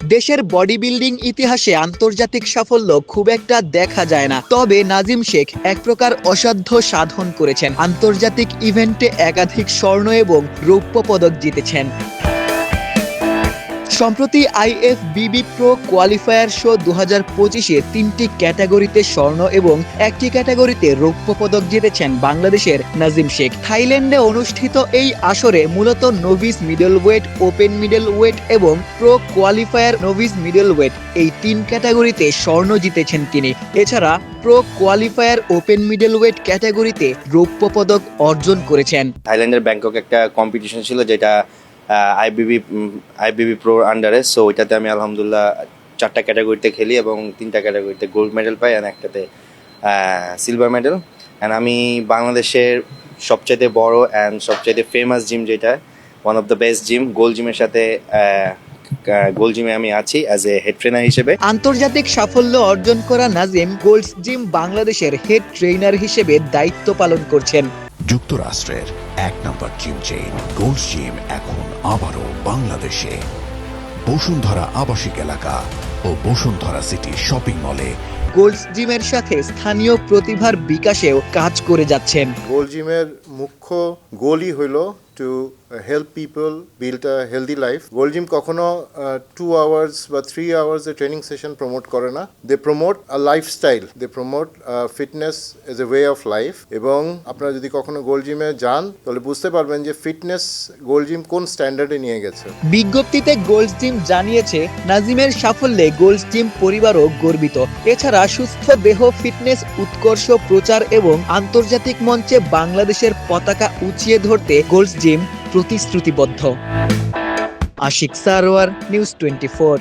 দেশের body building ইতিহাসে আন্তর্জাতিক সাফল্য খুব একটা দেখা যায় না, তবে নাজিম শেখ এক প্রকার অসাধ্য সাধন করেছেন। আন্তর্জাতিক ইভেন্টে একাধিক স্বর্ণ এবং রৌপ্য পদক জিতেছেন। সম্প্রতি IFBB প্রো কোয়ালিফায়ার শো 2025-এ 3টি ক্যাটাগরিতে স্বর্ণ এবং 1টি ক্যাটাগরিতে রৌপ্য পদক জিতেছেন বাংলাদেশের নাজিম শেখ। থাইল্যান্ডে অনুষ্ঠিত এই আসরে মূলত novice middle weight, open middle weight এবং pro qualifier novice middle weight এই 3 ক্যাটাগরিতে স্বর্ণ জিতেছেন তিনি। এছাড়া pro qualifier open middle weight ক্যাটাগরিতে রৌপ্য পদক অর্জন করেছেন। থাইল্যান্ডের ব্যাংকক একটা কম্পিটিশন ছিল যেটা আইবিবি প্রোর আন্ডারে। সো ওইটাতে আমি আলহামদুলিল্লাহ 4টা ক্যাটাগরিতে খেলি এবং 3টা ক্যাটাগরিতে গোল্ড মেডেল পাই অ্যান্ড একটাতে সিলভার মেডেল। অ্যান্ড আমি বাংলাদেশের সবচাইতে বড় অ্যান্ড সবচাইতে ফেমাস জিম, যেটা one of the best gym, gold জিমের সাথে গোল্ড জিমে আমি আছি অ্যাজ এ হেড ট্রেনার হিসেবে। আন্তর্জাতিক সাফল্য অর্জন করা নাজিম গোল্ডস জিম বাংলাদেশের হেড ট্রেনার হিসেবে দায়িত্ব পালন করছেন। যুক্তরাষ্ট্রের 1 নম্বর জিম চেইন গোল্ডস জিম এখন আবারও বাংলাদেশে বসুন্ধরা আবাসিক এলাকা ও বসুন্ধরা সিটি শপিং মলে গোল্ডস জিমের সাথে স্থানীয় প্রতিভার বিকাশেও কাজ করে যাচ্ছেন। গোল্ড জিমের মুখ্য গোলই হইল to help people build a healthy life. Gold gym কখনো 2 আওয়ার্স বা 3 hours a training session promote করে না। They promote a lifestyle, they promote fitness as a way of life. এবং আপনারা যদি কখনো গোল্ড জিমে যান তাহলে বুঝতে পারবেন যে ফিটনেস গোল্ড জিম কোন স্ট্যান্ডার্ডে নিয়ে গেছে। বিজ্ঞপ্তিতে গোল্ডস জিম জানিয়েছে নাজিমের সাফল্যে গোল্ডস জিম পরিবারও গর্বিত। এছাড়া সুস্থ দেহ, ফিটনেস, উৎকর্ষ প্রচার এবং আন্তর্জাতিক মঞ্চে বাংলাদেশের পতাকা উঁচিয়ে ধরতে গোল্ডস জিম প্রতিশ্রুতিবদ্ধ। আশিক সারোয়ার, নিউজ 24।